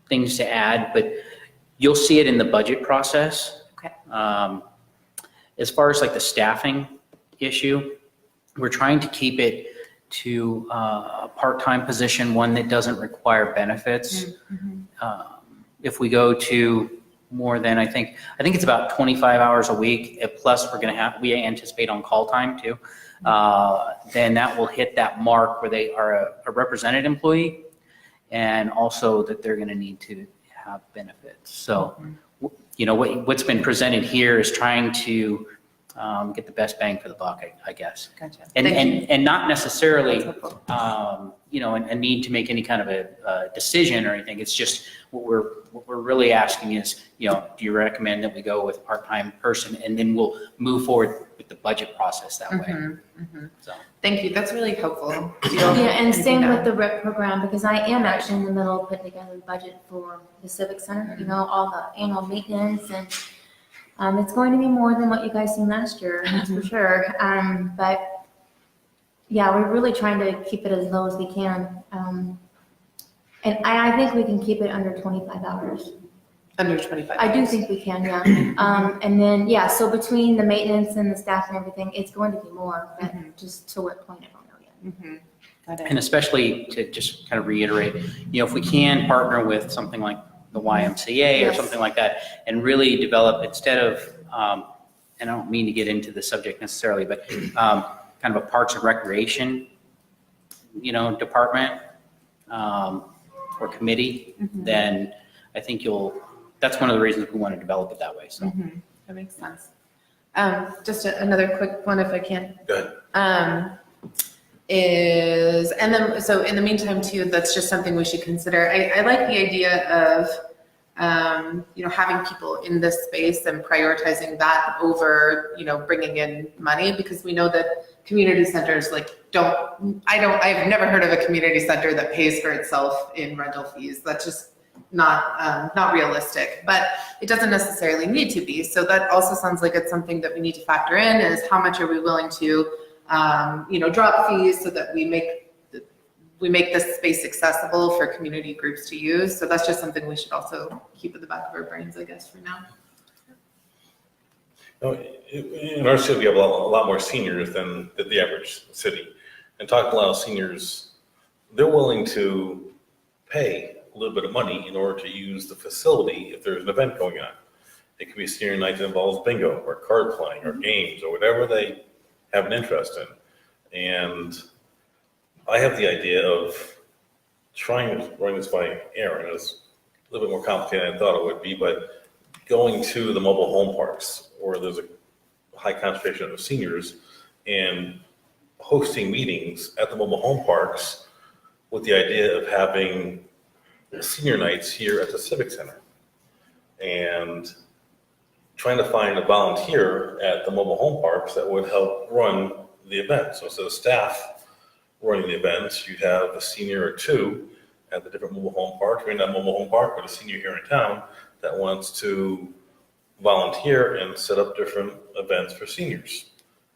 things to add, but you'll see it in the budget process. Okay. As far as like the staffing issue, we're trying to keep it to a part-time position, one that doesn't require benefits. If we go to more than, I think it's about 25 hours a week, plus we anticipate on call time too, then that will hit that mark where they are a represented employee, and also that they're going to need to have benefits. So, what's been presented here is trying to get the best bang for the buck, I guess. Gotcha. And not necessarily, a need to make any kind of a decision or anything. It's just what we're really asking is, do you recommend that we go with a part-time person, and then we'll move forward with the budget process that way. So. Thank you. That's really helpful. And same with the RIP program, because I am actually in the middle of putting together the budget for the Civic Center, all the annual maintenance, and it's going to be more than what you guys seen last year, that's for sure. But yeah, we're really trying to keep it as low as we can. And I think we can keep it under 25 hours. Under 25. I do think we can, yeah. And then, so between the maintenance and the staff and everything, it's going to be more, but just to what point, I don't know yet. Got it. And especially to just kind of reiterate, if we can partner with something like the YMCA or Yes. something like that, and really develop, instead of, and I don't mean to get into the subject necessarily, but kind of a parks and recreation, department or committee, then I think that's one of the reasons we want to develop it that way, so. That makes sense. Just another quick one, if I can. Go ahead. So in the meantime too, that's just something we should consider. I like the idea of, having people in this space and prioritizing that over, bringing in money, because we know that community centers I've never heard of a community center that pays for itself in rental fees. That's just not realistic, but it doesn't necessarily need to be. So that also sounds like it's something that we need to factor in, is how much are we willing to drop fees so that we make this space accessible for community groups to use. So that's just something we should also keep at the back of our brains, I guess, for now. In our city, we have a lot more seniors than the average city. And talking to a lot of seniors, they're willing to pay a little bit of money in order to use the facility if there's an event going on. It could be a senior night that involves bingo or card playing or games or whatever they have an interest in. And I have the idea of trying to run this by Aaron. It's a little bit more complicated than I thought it would be, but going to the mobile home parks where there's a high concentration of seniors and hosting meetings at the mobile home parks with the idea of having senior nights here at the Civic Center, and trying to find a volunteer at the mobile home parks that would help run the event. So instead of staff running the events, you'd have a senior or two at the different mobile home parks. We're in that mobile home park with a senior here in town that wants to volunteer and set up different events for seniors.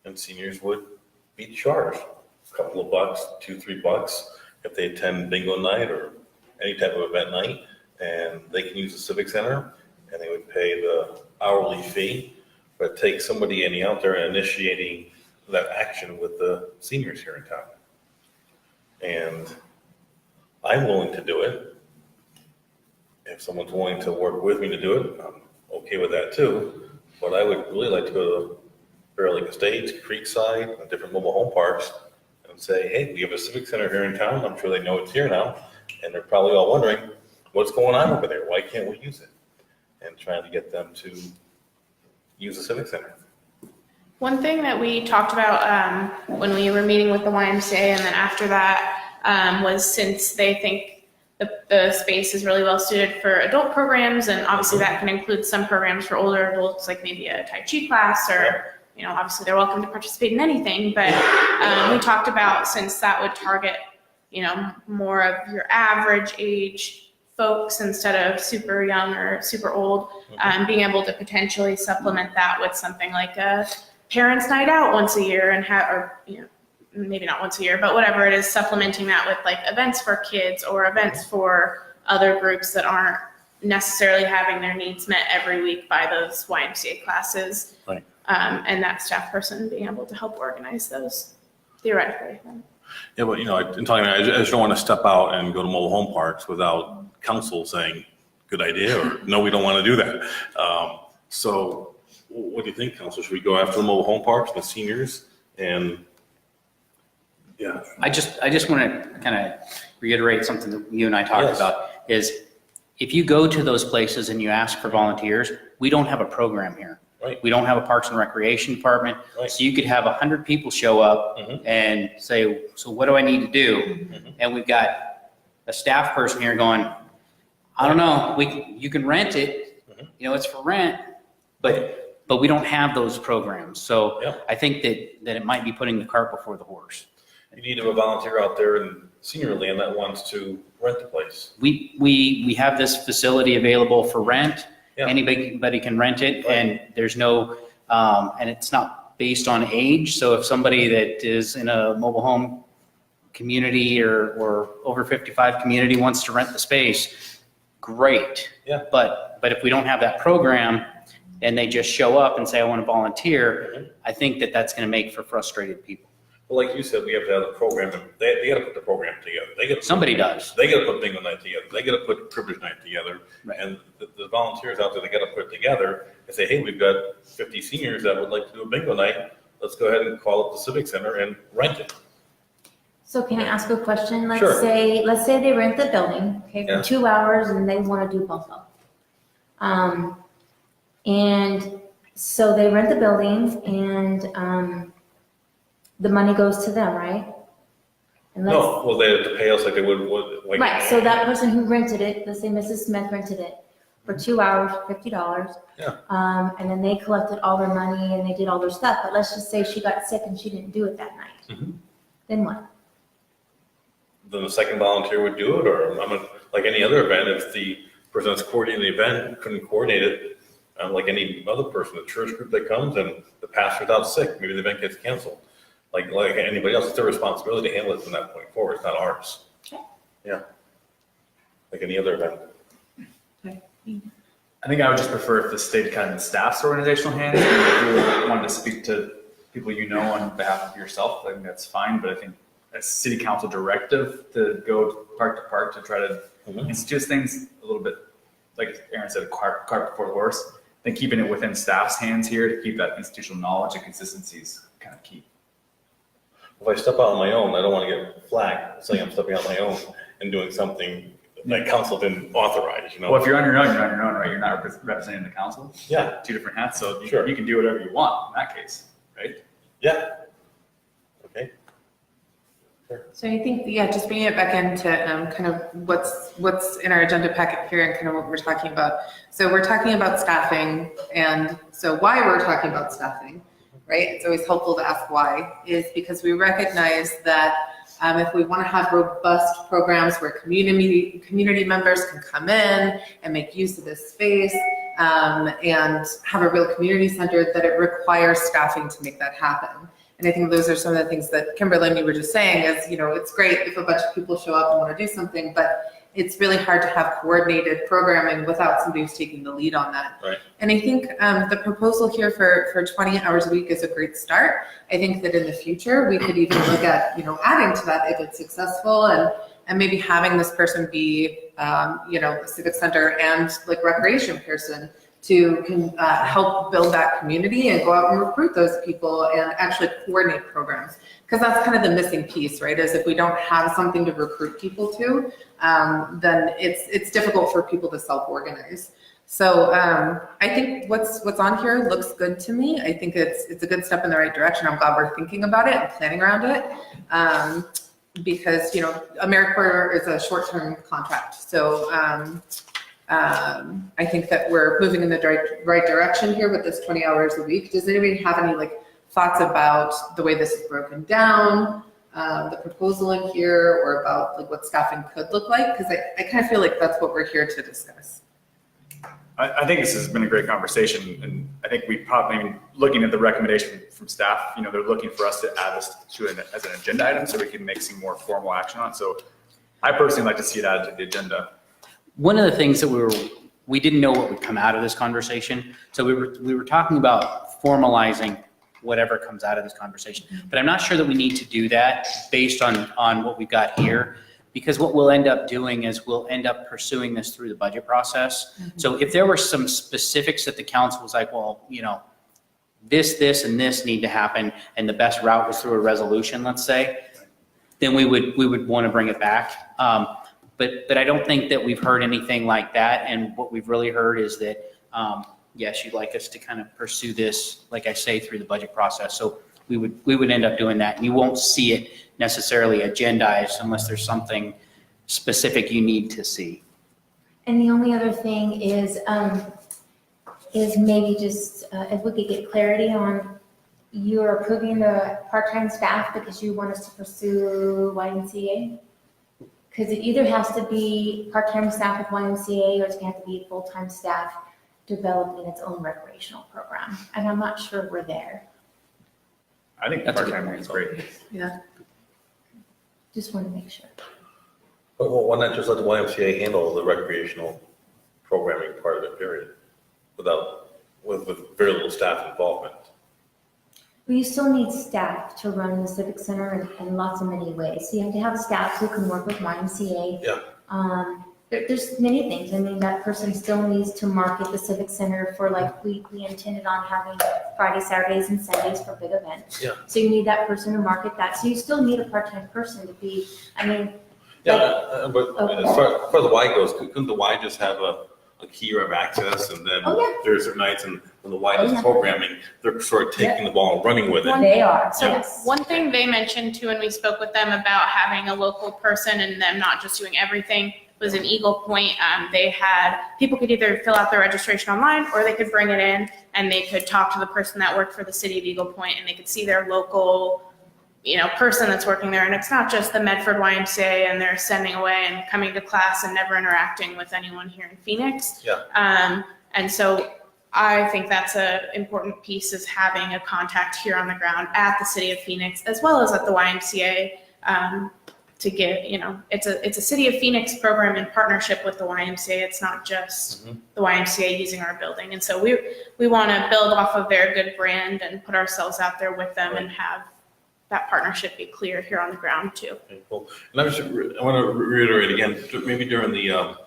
And seniors would be charged a couple of bucks, $2-3 if they attend bingo night or any type of event night, and they can use the Civic Center, and they would pay the hourly fee. But it takes somebody out there and initiating that action with the seniors here in town. And I'm willing to do it. If someone's willing to work with me to do it, I'm okay with that too. But I would really like to go to Bear Lake Estates, Creekside, and different mobile home parks and say, hey, we have a Civic Center here in town. I'm sure they know it's here now. And they're probably all wondering, what's going on over there? Why can't we use it? And trying to get them to use the Civic Center. One thing that we talked about when we were meeting with the YMCA, and then after that, was since they think the space is really well suited for adult programs, and obviously that can include some programs for older adults, like maybe a Tai Chi class, or obviously they're welcome to participate in anything. But we talked about, since that would target more of your average age folks instead of super young or super old, being able to potentially supplement that with something like a parents' night out once a year, and maybe not once a year, but whatever it is, supplementing that with like events for kids or events for other groups that aren't necessarily having their needs met every week by those YMCA classes. Right. And that staff person being able to help organize those theoretically. Yeah, but in talking about it, I just don't want to step out and go to mobile home parks without council saying, good idea, or no, we don't want to do that. So what do you think, council? Should we go after the mobile home parks, the seniors, and yeah? I just want to kind of reiterate something that you and I talked Yes. about, is if you go to those places and you ask for volunteers, we don't have a program here. Right. We don't have a Parks and Recreation department. Right. So you could have 100 people show up and say, so what do I need to do? And we've got a staff person here going, I don't know, you can rent it, it's for rent, but we don't have those programs. So Yeah. I think that it might be putting the cart before the horse. You need to have a volunteer out there in senior land that wants to rent the place. We have this facility available for rent. Yeah. Anybody can rent it, Right. and there's no, and it's not based on age. So if somebody that is in a mobile home community or over 55 community wants to rent the space, great. Yeah. But if we don't have that program and they just show up and say, I want to volunteer, I think that's going to make for frustrated people. But like you said, we have to have the program, and they gotta put the program together. Somebody does. They gotta put bingo night together. They gotta put cribbage night together. Right. And the volunteers out there, they gotta put it together and say, hey, we've got 50 seniors that would like to do a bingo night. Let's go ahead and call up the Civic Center and rent it. So can I ask a question? Sure. Let's say they rent the building, okay, Yeah. for 2 hours and they want to do buffalo. And so they rent the building and, the money goes to them, right? And let's- No, well, they have to pay us like they would, like. Right, so that person who rented it, let's say Mrs. Smith rented it for 2 hours, $50. Yeah. And then they collected all their money and they did all their stuff, but let's just say she got sick and she didn't do it that night. Mhm. Then what? Then the second volunteer would do it, or like any other event, if the person that's coordinating the event couldn't coordinate it, like any other person, the church group that comes and the pastor's out sick, maybe the event gets canceled. Like anybody else, it's their responsibility to handle it from that point forward, it's not ours. Okay. Yeah. Like any other event. I think I would just prefer if the state kind of staff's organizational hands. If you wanted to speak to people you know on behalf of yourself, I think that's fine. But I think a city council directive to go park to park to try to Mhm. institute things a little bit, like Aaron said, cart before the horse. I think keeping it within staff's hands here to keep that institutional knowledge and consistency is kind of key. If I step out on my own, I don't want to get flagged, saying I'm stepping out on my own and doing something that council didn't authorize, you know? Well, if you're on your own, you're on your own, right? You're not representing the council. Yeah, Two different hats, so Sure. you can do whatever you want in that case, right? yeah. Okay. So I think, yeah, just bringing it back into kind of what's in our agenda packet here and kind of what we're talking about. So we're talking about staffing, and so why we're talking about staffing, right? It's always helpful to ask why, is because we recognize that if we want to have robust programs where community members can come in and make use of this space and have a real community center, that it requires staffing to make that happen. And I think those are some of the things that Kimberly and you were just saying is, you know, it's great if a bunch of people show up and want to do something, but it's really hard to have coordinated programming without somebody who's taking the lead on that. Right. And I think the proposal here for 20 hours a week is a great start. I think that in the future, we could even look at, you know, adding to that if it's successful and maybe having this person be, you know, a civic center and like recreation person to help build that community and go out and recruit those people and actually coordinate programs. Because that's kind of the missing piece, right? Is if we don't have something to recruit people to, then it's difficult for people to self-organize. So I think what's on here looks good to me. I think it's a good step in the right direction. I'm glad we're thinking about it and planning around it. Because, you know, AmeriCorps is a short-term contract. So I think that we're moving in the right direction here with this 20 hours a week. Does anybody have any like thoughts about the way this is broken down, the proposal in here, or about like what staffing could look like? Because I kind of feel like that's what we're here to discuss. I think this has been a great conversation, and I think we probably, I mean, looking at the recommendation from staff, you know, they're looking for us to add this to as an agenda item so we can make some more formal action on it. So I personally like to see it added to the agenda. One of the things that we didn't know what would come out of this conversation. So we were talking about formalizing whatever comes out of this conversation. But I'm not sure that we need to do that based on what we've got here. Because what we'll end up doing is we'll end up pursuing this through the budget process. So if there were some specifics that the council was like, well, you know, this, and this need to happen, and the best route was through a resolution, let's say, then we would want to bring it back. But I don't think that we've heard anything like that. And what we've really heard is that, yes, you'd like us to kind of pursue this, like I say, through the budget process. So we would end up doing that. And you won't see it necessarily agendized unless there's something specific you need to see. And the only other thing is maybe just if we could get clarity on you're approving the part-time staff because you want us to pursue YMCA? Because it either has to be part-time staff with YMCA or it's going to have to be full-time staff developing its own recreational program. And I'm not sure we're there. I think That's a good part-time is great. Yeah. Just want to make sure. But why not just let the YMCA handle the recreational programming part of it, period, with very little staff involvement? but you still need staff to run the Civic Center in lots of many ways. So you have to have staff who can work with YMCA. Yeah. There's many things. I mean, that person still needs to market the Civic Center for, like, we intended on having Fridays, Saturdays, and Sundays for big events. Yeah. So you need that person to market that. So you still need a part-time person to be, I mean, Yeah, but Okay. as far as the Y goes, couldn't the Y just have a key or have access, and then Oh, yeah. there's certain nights, and when the Y Oh, does yeah. programming, they're sort of taking the ball and running with it. they are, So yes. one thing they mentioned too, when we spoke with them about having a local person and them not just doing everything, was in Eagle Point. They had, people could either fill out their registration online or they could bring it in and they could talk to the person that worked for the city of Eagle Point and they could see their local, person that's working there. And it's not just the Medford YMCA and they're sending away and coming to class and never interacting with anyone here in Phoenix. Yeah. And so I think that's an important piece, is having a contact here on the ground at the city of Phoenix as well as at the YMCA, to give, it's a City of Phoenix program in partnership with the YMCA. It's not just the YMCA using our building. And so we want to build off of their good brand and put ourselves out there with them and have that partnership be clear here on the ground too. Okay, cool. And I want to reiterate again, maybe during the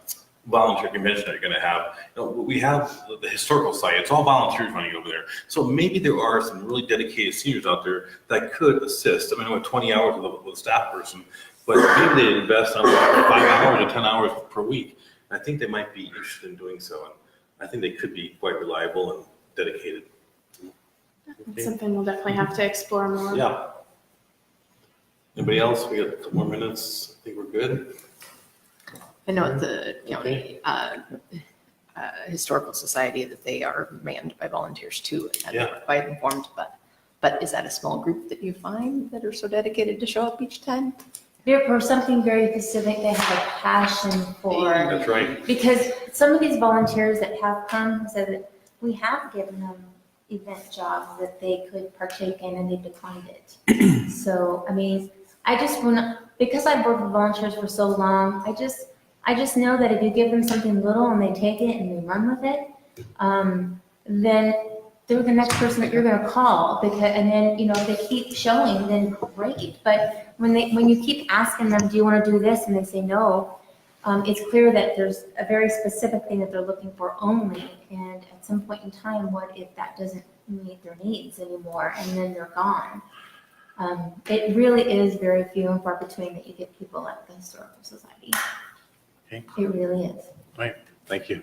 volunteer convention that you're going to have, we have the historical site. It's all volunteers running over there. So maybe there are some really dedicated seniors out there that could assist. I mean, with 20 hours with a staff person, but maybe they invest on 5 hours or 10 hours per week. I think they might be interested in doing so. And I think they could be quite reliable and dedicated. It's something we'll definitely have to explore more. Yeah. Anybody else? We got a couple more minutes. I think we're good. I know at the, Okay. Historical Society that they are manned by volunteers too. And Yeah. I'm quite informed, but is that a small group that you find that are so dedicated to show up each time? They're for something very specific, they have a passion for. That's right. Because some of these volunteers that have come said that we have given them event jobs that they could partake in and they declined it. So, I mean, I just want to, because I've worked with volunteers for so long, I just know that if you give them something little and they take it and they run with it, then they're the next person that you're going to call, and then, if they keep showing, then great. But when you keep asking them, do you want to do this? And they say no, it's clear that there's a very specific thing that they're looking for only. And at some point in time, what if that doesn't meet their needs anymore and then they're gone? It really is very few and far between that you get people like the Historical Society. Okay. It really is. Right. Thank you.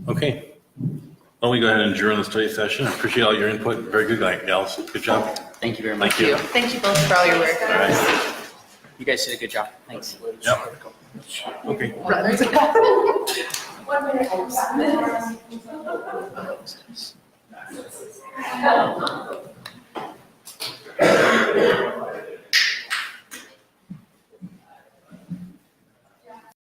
Okay. Why don't we go ahead and adjourn the study session? I appreciate all your input. Very good, gals. Good job. Thank you very much. Thank you. Thank you both for all your work. All right. You guys did a good job. Thanks. Yep. Okay. One minute.